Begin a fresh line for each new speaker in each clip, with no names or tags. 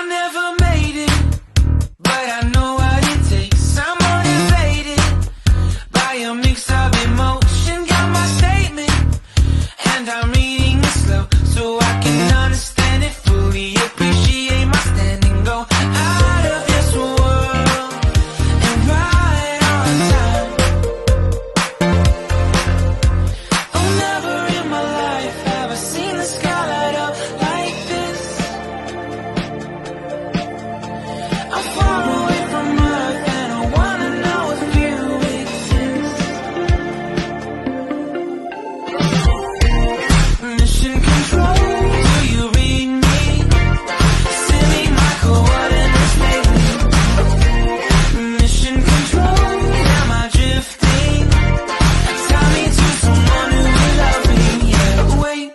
never made it, but I know what it takes. I'm motivated by a mix of emotion. Got my statement, and I'm reading it slow so I can understand it fully. Appreciate my standing, go out of this world and right on time. Oh, never in my life have I seen the sky light up like this. I'm far away from Earth and I wanna know if you exist. Mission control, do you read me? Send me my coordinates lately. Mission control, am I drifting? Tie me to someone who will love me, yeah. Wait,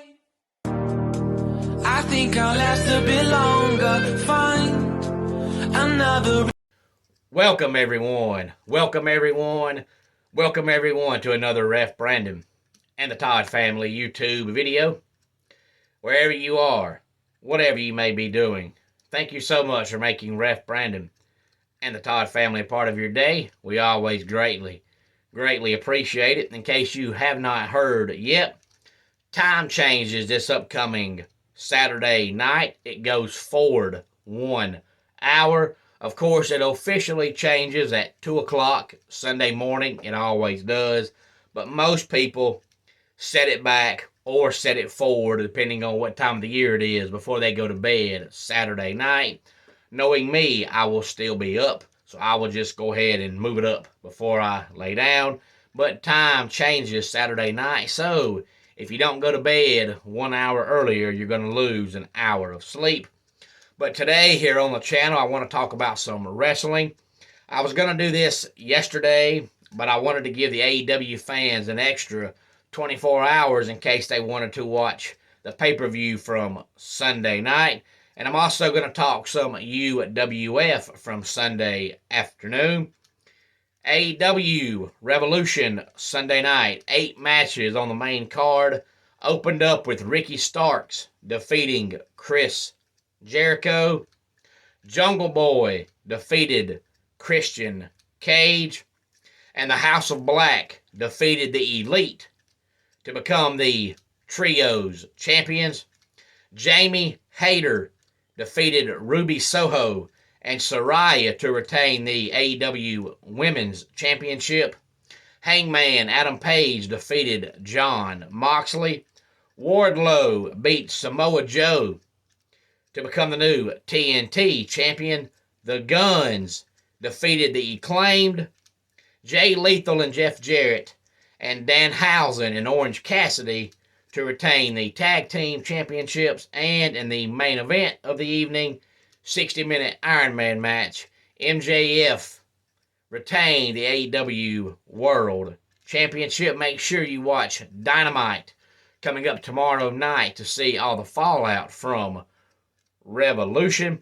I think I'll last a bit longer. Find another.
Welcome everyone to another Ref Brandon and the Todd Family YouTube video. Wherever you are, whatever you may be doing, thank you so much for making Ref Brandon and the Todd Family a part of your day. We always greatly appreciate it. In case you have not heard yet, time changes this upcoming Saturday night. It goes forward 1 hour. Of course, it officially changes at 2 o'clock Sunday morning. It always does. But most people set it back or set it forward, depending on what time of the year it is, before they go to bed Saturday night. Knowing me, I will still be up, so I will just go ahead and move it up before I lay down. But time changes Saturday night, so if you don't go to bed 1 hour earlier, you're going to lose an hour of sleep. But today here on the channel, I want to talk about some wrestling. I was going to do this yesterday, but I wanted to give the AEW fans an extra 24 hours in case they wanted to watch the pay-per-view from Sunday night. And I'm also going to talk some UWF from Sunday afternoon. AEW Revolution Sunday night, 8 matches on the main card. Opened up with Ricky Starks defeating Chris Jericho. Jungle Boy defeated Christian Cage. And the House of Black defeated the Elite to become the Trios champions. Jamie Hayter defeated Ruby Soho and Saraya to retain the AEW Women's Championship. Hangman Adam Page defeated Jon Moxley. Wardlow beat Samoa Joe to become the new TNT champion. The Guns defeated the Acclaimed. Jay Lethal and Jeff Jarrett and Danhausen and Orange Cassidy to retain the Tag Team Championships. And in the main event of the evening, 60-minute Iron Man match, MJF retained the AEW World Championship. Make sure you watch Dynamite coming up tomorrow night to see all the fallout from Revolution.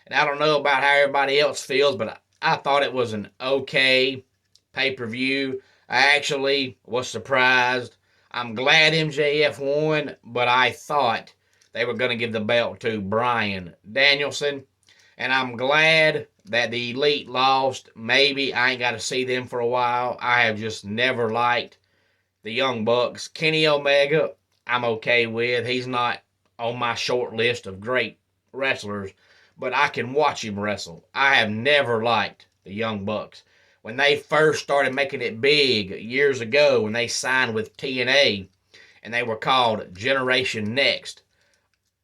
And I don't know about how everybody else feels, but I thought it was an okay pay-per-view. I actually was surprised. I'm glad MJF won, but I thought they were going to give the belt to Bryan Danielson. And I'm glad that the Elite lost. Maybe I ain't got to see them for a while. I have just never liked the Young Bucks. Kenny Omega, I'm okay with. He's not on my short list of great wrestlers, but I can watch him wrestle. I have never liked the Young Bucks. When they first started making it big years ago, when they signed with TNA, and they were called Generation Next,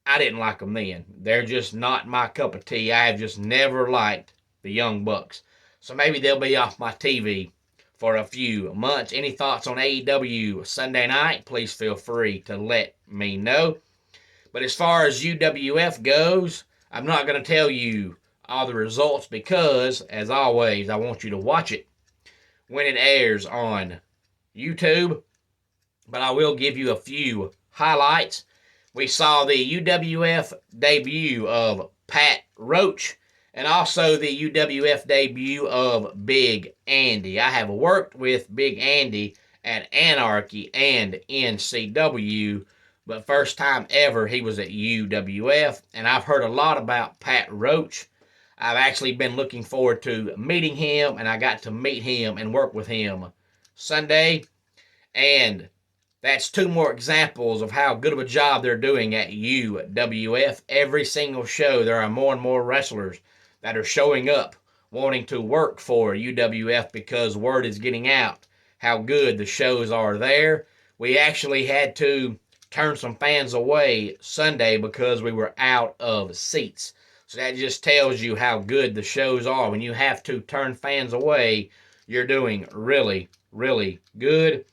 I didn't like them then. They're just not my cup of tea. I have just never liked the Young Bucks. So maybe they'll be off my TV for a few months. Any thoughts on AEW Sunday night? Please feel free to let me know. But as far as UWF goes, I'm not going to tell you all the results because, as always, I want you to watch it when it airs on YouTube. But I will give you a few highlights. We saw the UWF debut of Pat Roach and also the UWF debut of Big Andy. I have worked with Big Andy at Anarchy and NCW but first time ever he was at UWF, and I've heard a lot about Pat Roach. I've actually been looking forward to meeting him, and I got to meet him and work with him Sunday, and that's two more examples of how good of a job they're doing at UWF. Every single show, there are more and more wrestlers that are showing up wanting to work for UWF because word is getting out how good the shows are there. We actually had to turn some fans away Sunday because we were out of seats. So that just tells you how good the shows are. When you have to turn fans away, you're doing really, really good.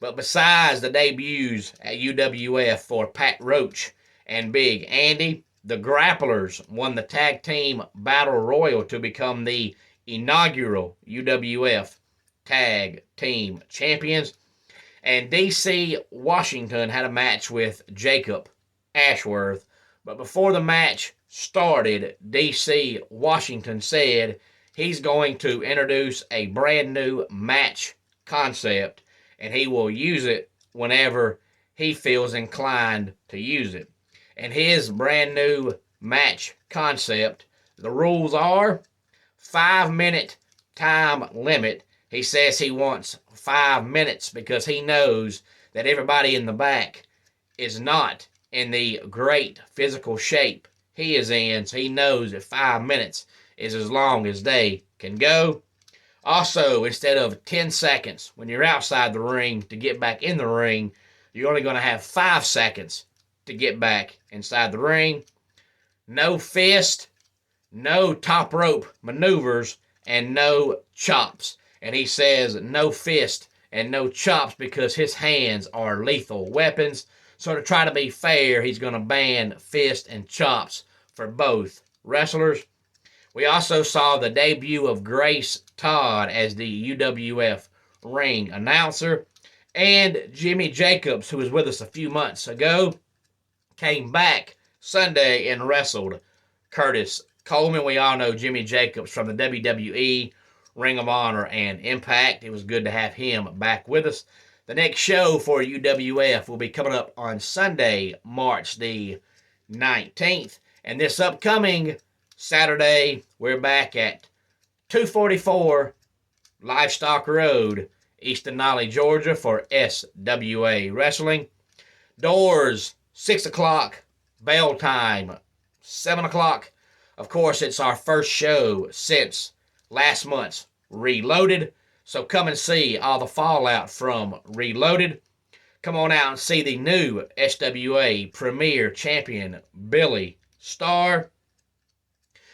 But besides the debuts at UWF for Pat Roach and Big Andy, the Grapplers won the Tag Team Battle Royal to become the inaugural UWF Tag Team Champions. And DC Washington had a match with Jacob Ashworth. But before the match started, DC Washington said he's going to introduce a brand new match concept, and he will use it whenever he feels inclined to use it. And his brand new match concept, the rules are 5-minute time limit. He says he wants 5 minutes because he knows that everybody in the back is not in the great physical shape he is in, so he knows that 5 minutes is as long as they can go. Also, instead of 10 seconds when you're outside the ring to get back in the ring, you're only going to have 5 seconds to get back inside the ring. No fist, no top rope maneuvers, and no chops. And he says no fist and no chops because his hands are lethal weapons. So to try to be fair, he's going to ban fist and chops for both wrestlers. We also saw the debut of Grace Todd as the UWF ring announcer. And Jimmy Jacobs, who was with us a few months ago, came back Sunday and wrestled Curtis Coleman. We all know Jimmy Jacobs from the WWE, Ring of Honor, and Impact. It was good to have him back with us. The next show for UWF will be coming up on Sunday, March the 19th. And this upcoming Saturday, we're back at 244 Livestock Road, Easton Nolly, Georgia, for SWA Wrestling. Doors, 6 o'clock. Bell time, 7 o'clock. Of course, it's our first show since last month's Reloaded. So come and see all the fallout from Reloaded. Come on out and see the new SWA Premier Champion, Billy Starr.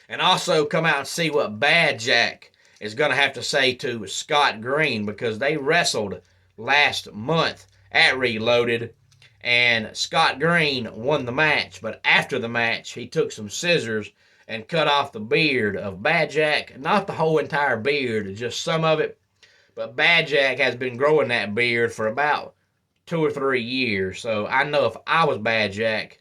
And also come out and see what Bad Jack is going to have to say to Scott Green, because they wrestled last month at Reloaded, and Scott Green won the match. But after the match, he took some scissors and cut off the beard of Bad Jack. Not the whole entire beard, just some of it. But Bad Jack has been growing that beard for about 2 or 3 years. So I know if I was Bad Jack,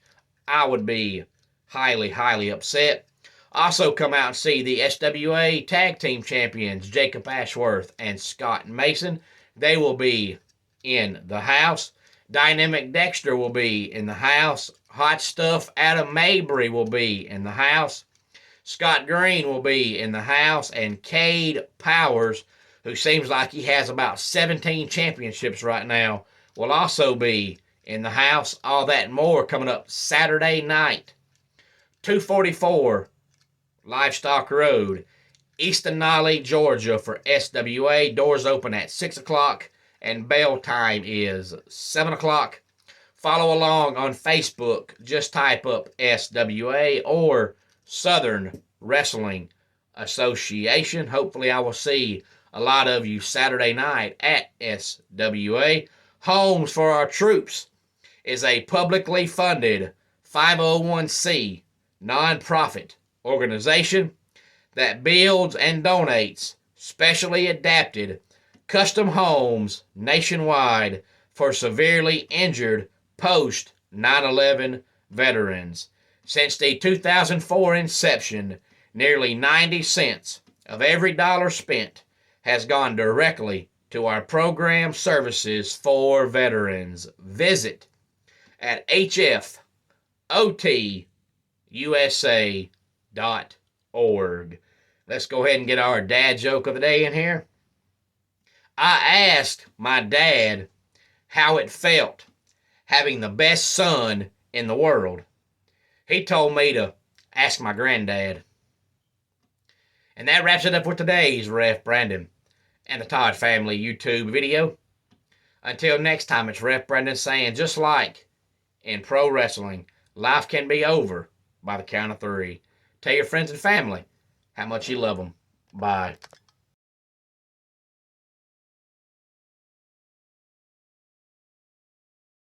I would be highly, highly upset. Also come out and see the SWA Tag Team Champions, Jacob Ashworth and Scott Mason. They will be in the house. Dynamic Dexter will be in the house. Hot Stuff Adam Mabry will be in the house. Scott Green will be in the house. And Cade Powers, who seems like he has about 17 championships right now, will also be in the house. All that and more coming up Saturday night. 244 Livestock Road, Easton Nolly, Georgia, for SWA. Doors open at 6 o'clock and bell time is 7 o'clock. Follow along on Facebook. Just type up SWA or Southern Wrestling Association. Hopefully I will see a lot of you Saturday night at SWA. Homes for Our Troops is a publicly funded 501c nonprofit organization that builds and donates specially adapted custom homes nationwide for severely injured post 9/11 veterans. Since the 2004 inception, nearly 90 cents of every dollar spent has gone directly to our program services for veterans. Visit at hfotusa.org. Let's go ahead and get our dad joke of the day in here. I asked my dad how it felt having the best son in the world. He told me to ask my granddad. And that wraps it up for today's Ref Brandon and the Todd Family YouTube video. Until next time, it's Ref Brandon saying, just like in pro wrestling, life can be over by the count of 3. Tell your friends and family how much you love them. Bye.